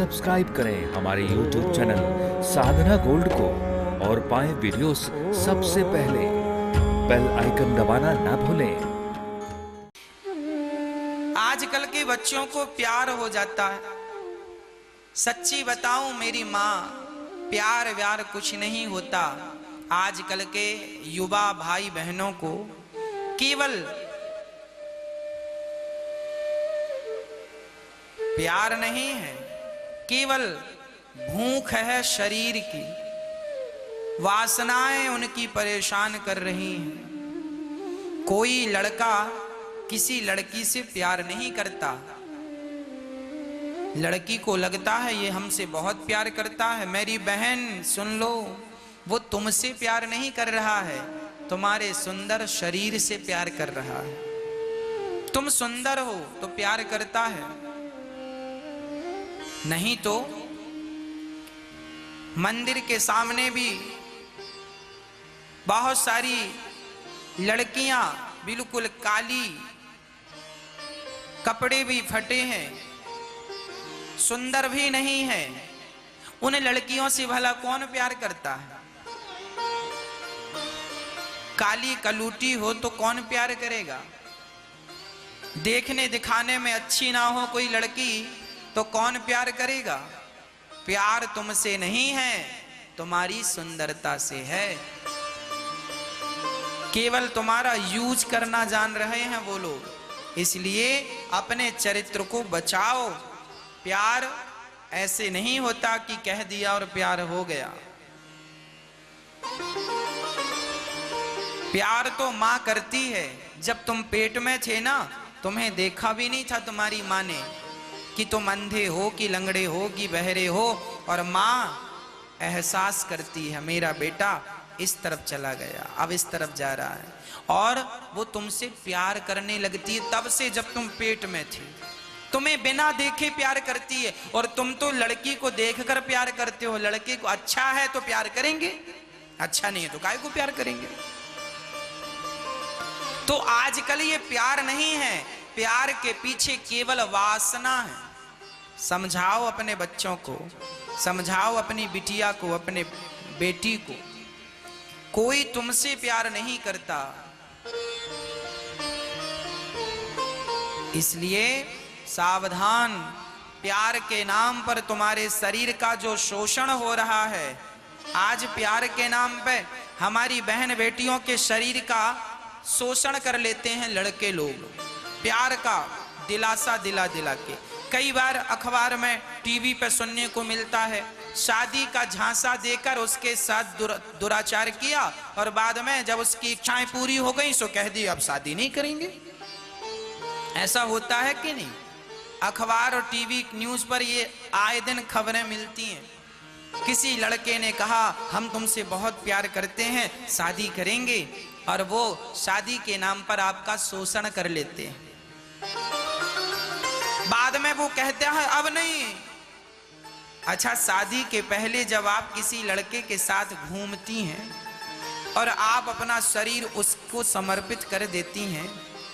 Subscribe करें हमारे YouTube channel साधना gold को और पाएं वीडियोस सबसे पहले। बेल आइकन दबाना ना भूलें। आजकल के बच्चों को प्यार हो जाता है। सच्ची बताऊं मेरी माँ, प्यार व्यार कुछ नहीं होता। आजकल के युवा भाई बहनों को केवल प्यार नहीं है, केवल भूख है शरीर की। वासनाएं उनकी परेशान कर रही हैं। कोई लड़का किसी लड़की से प्यार नहीं करता। लड़की को लगता है ये हमसे बहुत प्यार करता है। मेरी बहन सुन लो, वो तुमसे प्यार नहीं कर रहा है, तुम्हारे सुंदर शरीर से प्यार कर रहा है। तुम सुंदर हो तो प्यार करता है, नहीं तो मंदिर के सामने भी बहुत सारी लड़कियां बिल्कुल काली, कपड़े भी फटे हैं, सुंदर भी नहीं है। उन लड़कियों से भला कौन प्यार करता है? काली कलूटी हो तो कौन प्यार करेगा? देखने दिखाने में अच्छी ना हो कोई लड़की तो कौन प्यार करेगा? प्यार तुमसे नहीं है, तुम्हारी सुंदरता से है। केवल तुम्हारा यूज करना जान रहे हैं वो लोग। इसलिए अपने चरित्र को बचाओ। प्यार ऐसे नहीं होता कि कह दिया और प्यार हो गया। प्यार तो माँ करती है। जब तुम पेट में थे ना, तुम्हें देखा भी नहीं था तुम्हारी माँ ने कि तुम अंधे हो कि लंगड़े हो कि बहरे हो, और माँ एहसास करती है मेरा बेटा इस तरफ चला गया, अब इस तरफ जा रहा है, और वो तुमसे प्यार करने लगती है। तब से जब तुम पेट में थी, तुम्हें बिना देखे प्यार करती है। और तुम तो लड़की को देखकर प्यार करते हो। लड़के को अच्छा है तो प्यार करेंगे, अच्छा नहीं है तो काहे को प्यार करेंगे? तो आजकल ये प्यार नहीं है, प्यार के पीछे केवल वासना है। समझाओ अपने बच्चों को, समझाओ अपनी बिटिया को, अपने बेटी को, कोई तुमसे प्यार नहीं करता। इसलिए सावधान। प्यार के नाम पर तुम्हारे शरीर का जो शोषण हो रहा है, आज प्यार के नाम पे हमारी बहन बेटियों के शरीर का शोषण कर लेते हैं लड़के लोग। प्यार का दिलासा दिला दिला के कई बार अखबार में, टीवी पे सुनने को मिलता है, शादी का झांसा देकर उसके साथ दुराचार किया और बाद में जब उसकी इच्छाएं पूरी हो गई सो कह दी अब शादी नहीं करेंगे। ऐसा होता है कि नहीं? अखबार और टीवी न्यूज पर ये आए दिन खबरें मिलती हैं। किसी लड़के ने कहा हम तुमसे बहुत प्यार करते हैं, शादी करेंगे, और वो शादी के नाम पर आपका शोषण कर लेते हैं। बाद में वो कहते हैं अब नहीं। अच्छा, शादी के पहले जब आप किसी लड़के के साथ घूमती हैं और आप अपना शरीर उसको समर्पित कर देती हैं,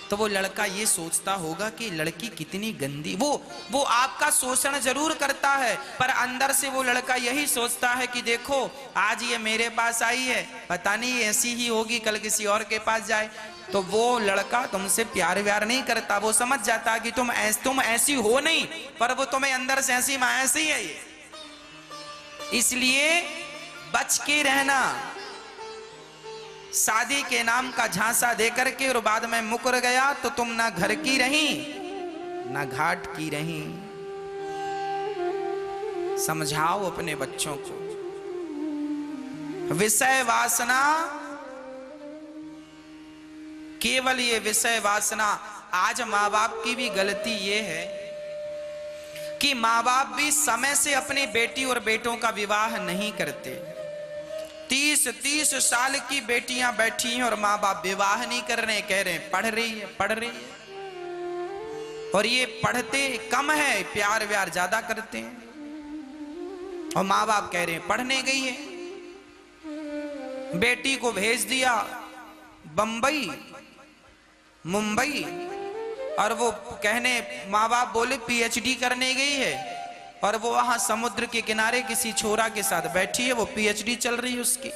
तो वो लड़का ये सोचता होगा कि लड़की कितनी गंदी। वो आपका शोषण जरूर करता है, पर अंदर से वो लड़का यही सोचता है कि देखो आज ये मेरे पास आई है, पता नहीं ऐसी ही होगी कल किसी और के पास जाए। तो वो लड़का तुमसे प्यार व्यार नहीं करता। वो समझ जाता है कि तुम ऐसी हो नहीं, पर वो तुम्हें अंदर से ऐसी माँ ऐसी है ये। इसलिए बच के रहना। शादी के नाम का झांसा देकर के और बाद में मुकर गया तो तुम ना घर की रही ना घाट की रही। समझाओ अपने बच्चों को। विषय वासना, केवल ये विषय वासना। आज माँ बाप की भी गलती ये है कि माँ बाप भी समय से अपनी बेटी और बेटों का विवाह नहीं करते। 30-30 साल की बेटियां बैठी हैं और माँ बाप विवाह नहीं कर रहे, कह रहे हैं पढ़ रही है। और ये पढ़ते कम है, प्यार व्यार ज्यादा करते हैं। और माँ बाप कह रहे हैं पढ़ने गई है। बेटी को भेज दिया बंबई, मुंबई, और वो कहने माँ बाप बोले पीएचडी करने गई है। और वो वहां समुद्र के किनारे किसी छोरा के साथ बैठी है, वो पीएचडी चल रही है उसकी।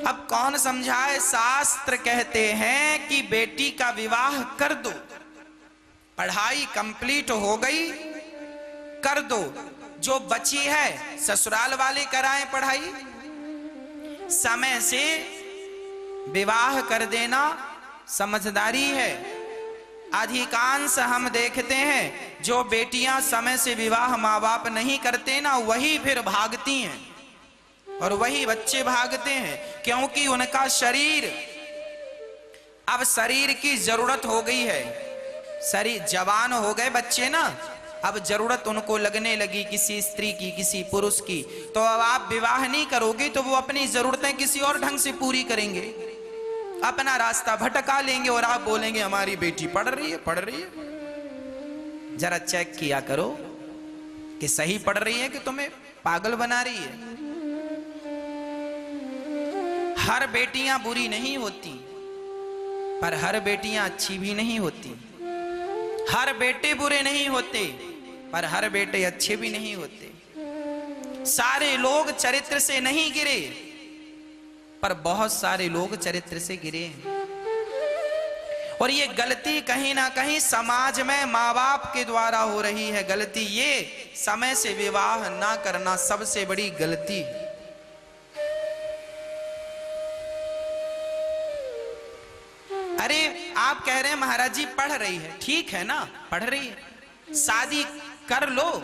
अब कौन समझाए? शास्त्र कहते हैं कि बेटी का विवाह कर दो, पढ़ाई कंप्लीट हो गई, कर दो, जो बची है ससुराल वाले कराएं पढ़ाई, समय से विवाह कर देना समझदारी है। अधिकांश हम देखते हैं जो बेटियां समय से विवाह माँ बाप नहीं करते ना, वही फिर भागती हैं और वही बच्चे भागते हैं, क्योंकि उनका शरीर, अब शरीर की जरूरत हो गई है, शरीर जवान हो गए बच्चे ना, अब जरूरत उनको लगने लगी किसी स्त्री की, किसी पुरुष की, तो अब आप विवाह नहीं करोगे तो वो अपनी जरूरतें किसी और ढंग से पूरी करेंगे, अपना रास्ता भटका लेंगे और आप बोलेंगे हमारी बेटी पढ़ रही है, पढ़ रही है। जरा चेक किया करो कि सही पढ़ रही है कि तुम्हें पागल बना रही है। हर बेटियां बुरी नहीं होती, पर हर बेटियां अच्छी भी नहीं होती। हर बेटे बुरे नहीं होते, पर हर बेटे अच्छे भी नहीं होते। सारे लोग चरित्र से नहीं गिरे, पर बहुत सारे लोग चरित्र से गिरे हैं। और ये गलती कहीं ना कहीं समाज में माँ बाप के द्वारा हो रही है। गलती ये समय से विवाह ना करना सबसे बड़ी गलती है। अरे आप कह रहे हैं महाराज जी पढ़ रही है, ठीक है ना, पढ़ रही है, शादी कर लो,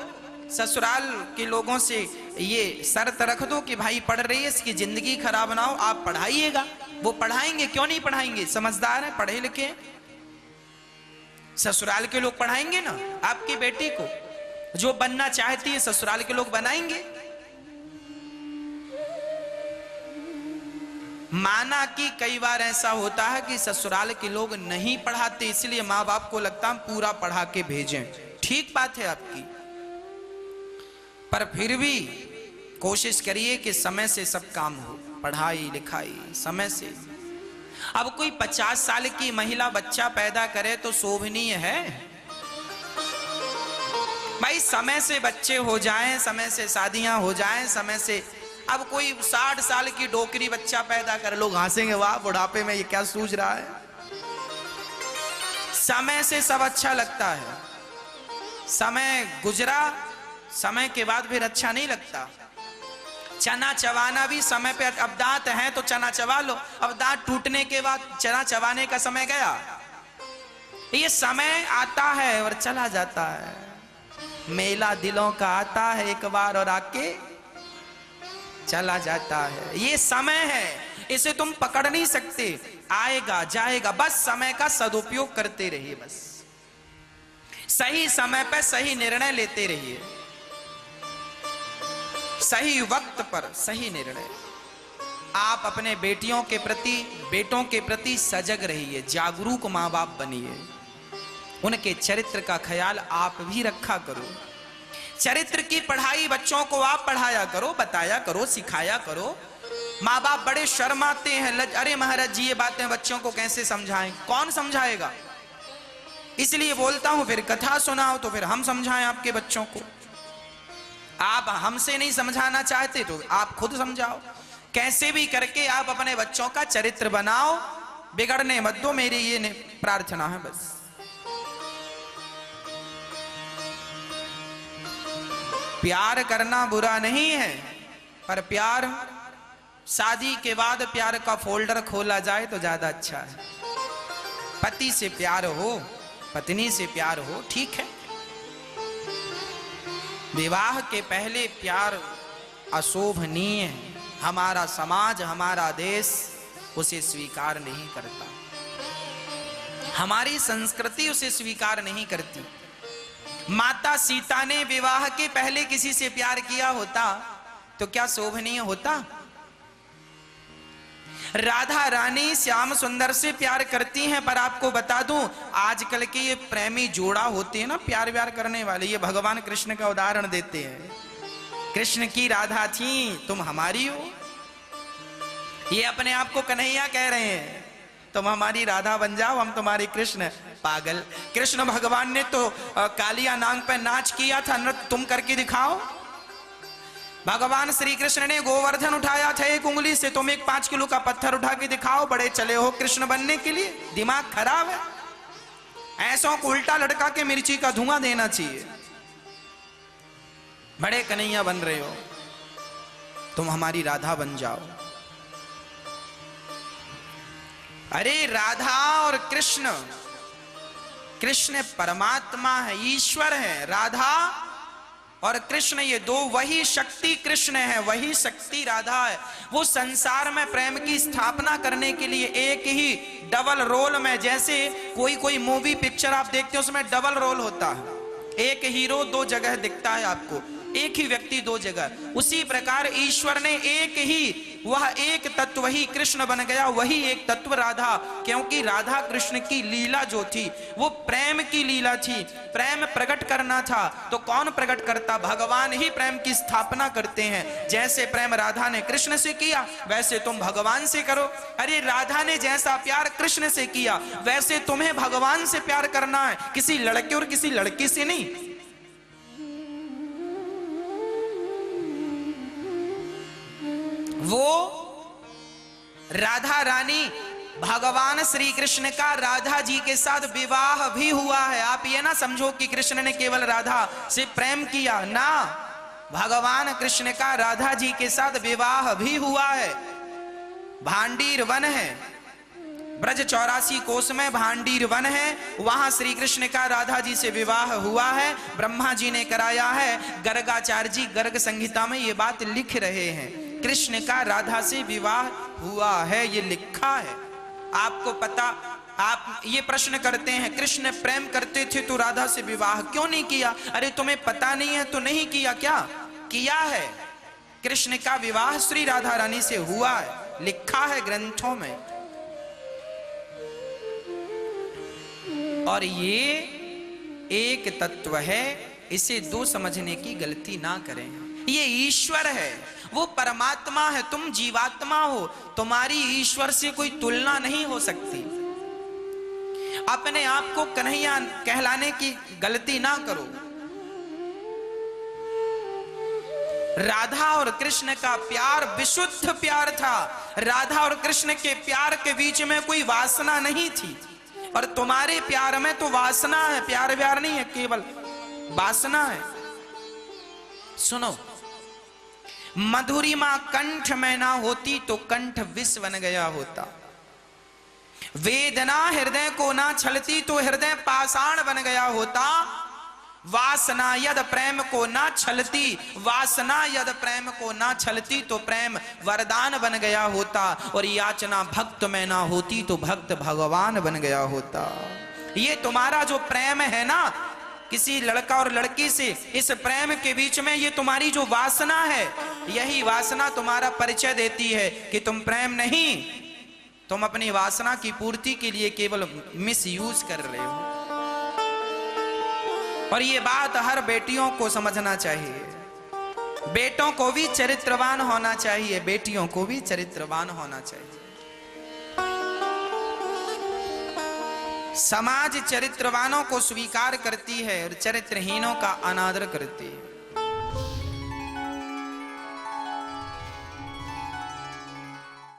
ससुराल के लोगों से ये शर्त रख दो कि भाई पढ़ रही है, इसकी जिंदगी खराब ना हो, आप पढ़ाइएगा। वो पढ़ाएंगे, क्यों नहीं पढ़ाएंगे, समझदार है, पढ़े लिखे, ससुराल के लोग पढ़ाएंगे ना आपकी बेटी को। जो बनना चाहती है ससुराल के लोग बनाएंगे। माना कि कई बार ऐसा होता है कि ससुराल के लोग नहीं पढ़ाते, इसलिए माँ बाप को लगता है पूरा पढ़ा के भेजें, ठीक बात है आपकी, पर फिर भी कोशिश करिए कि समय से सब काम हो, पढ़ाई लिखाई समय से। अब कोई 50 साल की महिला बच्चा पैदा करे तो शोभनीय है भाई, समय से बच्चे हो जाएं, समय से शादियां हो जाएं, समय से। अब कोई 60 साल की डोकरी बच्चा पैदा कर, लोग हंसेंगे, वाह बुढ़ापे में ये क्या सूझ रहा है। समय से सब अच्छा लगता है, समय गुजरा, समय के बाद फिर अच्छा नहीं लगता। चना चबाना भी समय पे, अब दांत है तो चना चबा लो, अब दांत टूटने के बाद चना चबाने का समय गया। ये समय आता है और चला जाता है, मेला दिलों का आता है एक बार और आके चला जाता है। ये समय है, इसे तुम पकड़ नहीं सकते, आएगा जाएगा, बस समय का सदुपयोग करते रहिए, बस सही समय पर सही निर्णय लेते रहिए, सही वक्त पर सही निर्णय। आप अपने बेटियों के प्रति, बेटों के प्रति सजग रहिए, जागरूक माँ बाप बनिए, उनके चरित्र का ख्याल आप भी रखा करो। चरित्र की पढ़ाई बच्चों को आप पढ़ाया करो, बताया करो, सिखाया करो। माँ बाप बड़े शर्माते हैं, अरे महाराज जी ये बातें बच्चों को कैसे समझाएं, कौन समझाएगा, इसलिए बोलता हूं फिर कथा सुनाओ तो फिर हम समझाएं आपके बच्चों को। आप हमसे नहीं समझाना चाहते तो आप खुद समझाओ, कैसे भी करके आप अपने बच्चों का चरित्र बनाओ, बिगड़ने मत दो, मेरी ये प्रार्थना है बस। प्यार करना बुरा नहीं है, पर प्यार शादी के बाद प्यार का फोल्डर खोला जाए तो ज्यादा अच्छा है। पति से प्यार हो, पत्नी से प्यार हो, ठीक है, विवाह के पहले प्यार अशोभनीय है। हमारा समाज, हमारा देश उसे स्वीकार नहीं करता, हमारी संस्कृति उसे स्वीकार नहीं करती। माता सीता ने विवाह के पहले किसी से प्यार किया होता तो क्या शोभनीय होता? राधा रानी श्याम सुंदर से प्यार करती हैं, पर आपको बता दूं आजकल के ये प्रेमी जोड़ा होते हैं ना, प्यार व्यार करने वाले, ये भगवान कृष्ण का उदाहरण देते हैं। कृष्ण की राधा थी, तुम हमारी हो। ये अपने आप को कन्हैया कह रहे हैं, तुम हमारी राधा बन जाओ, हम तुम्हारे कृष्ण। पागल, कृष्ण भगवान ने तो कालिया नाग पे नाच किया था, नृत्य तुम करके दिखाओ। भगवान श्री कृष्ण ने गोवर्धन उठाया था 1 उंगली से, तुम एक 5 किलो का पत्थर उठा के दिखाओ। बड़े चले हो कृष्ण बनने के लिए, दिमाग खराब है। ऐसों को उल्टा लटका के मिर्ची का धुआं देना चाहिए। बड़े कन्हैया बन रहे हो, तुम हमारी राधा बन जाओ। अरे राधा और कृष्ण, कृष्ण परमात्मा है, ईश्वर है। राधा और कृष्ण ये दो वही शक्ति कृष्ण है, वही शक्ति राधा है। वो संसार में प्रेम की स्थापना करने के लिए एक ही डबल रोल में, जैसे कोई मूवी पिक्चर आप देखते हो उसमें डबल रोल होता है, एक हीरो 2 जगह दिखता है आपको, एक ही व्यक्ति 2 जगह। उसी प्रकार ईश्वर ने एक ही, वह एक तत्व ही कृष्ण बन गया, वही एक तत्व राधा। क्योंकि राधा कृष्ण की लीला जो थी वो प्रेम की लीला थी, प्रेम प्रकट करना था। तो कौन प्रकट करता? भगवान ही प्रेम की स्थापना करते हैं। जैसे प्रेम राधा ने कृष्ण से किया वैसे तुम भगवान से करो। अरे राधा ने जैसा प्यार कृष्ण से किया वैसे तुम्हें भगवान से प्यार करना है, किसी लड़के और किसी लड़की से नहीं। वो राधा रानी, भगवान श्री कृष्ण का राधा जी के साथ विवाह भी हुआ है। आप ये ना समझो कि कृष्ण ने केवल राधा से प्रेम किया, ना, भगवान कृष्ण का राधा जी के साथ विवाह भी हुआ है। भांडीर वन है, ब्रज 84 कोस में भांडीर वन है, वहां श्री कृष्ण का राधा जी से विवाह हुआ है। ब्रह्मा जी ने कराया है। गर्गाचार्य जी गर्ग संहिता में ये बात लिख रहे हैं, कृष्ण का राधा से विवाह हुआ है, ये लिखा है। आपको पता, आप ये प्रश्न करते हैं कृष्ण प्रेम करते थे तो राधा से विवाह क्यों नहीं किया? अरे तुम्हें पता नहीं है तो नहीं किया क्या? किया है। कृष्ण का विवाह श्री राधा रानी से हुआ है, लिखा है ग्रंथों में। और ये एक तत्व है, इसे 2 समझने की गलती ना करें। ये ईश्वर है, वो परमात्मा है, तुम जीवात्मा हो, तुम्हारी ईश्वर से कोई तुलना नहीं हो सकती। अपने आप को कन्हैया कहलाने की गलती ना करो। राधा और कृष्ण का प्यार विशुद्ध प्यार था। राधा और कृष्ण के प्यार के बीच में कोई वासना नहीं थी, और तुम्हारे प्यार में तो वासना है, प्यार व्यार नहीं है, केवल वासना है। सुनो, मधुरिमा कंठ में ना होती तो कंठ विष बन गया होता। वेदना हृदय को ना छलती तो हृदय पाषाण बन गया होता। वासना यद प्रेम को ना छलती, वासना यद प्रेम को ना छलती तो प्रेम वरदान बन गया होता। और याचना भक्त में ना होती तो भक्त भगवान बन गया होता। ये तुम्हारा जो प्रेम है ना किसी लड़का और लड़की से, इस प्रेम के बीच में ये तुम्हारी जो वासना है, यही वासना तुम्हारा परिचय देती है कि तुम प्रेम नहीं, तुम अपनी वासना की पूर्ति के लिए केवल मिसयूज कर रहे हो। और ये बात हर बेटियों को समझना चाहिए। बेटों को भी चरित्रवान होना चाहिए, बेटियों को भी चरित्रवान होना चाहिए। समाज चरित्रवानों को स्वीकार करती है और चरित्रहीनों का अनादर करती है।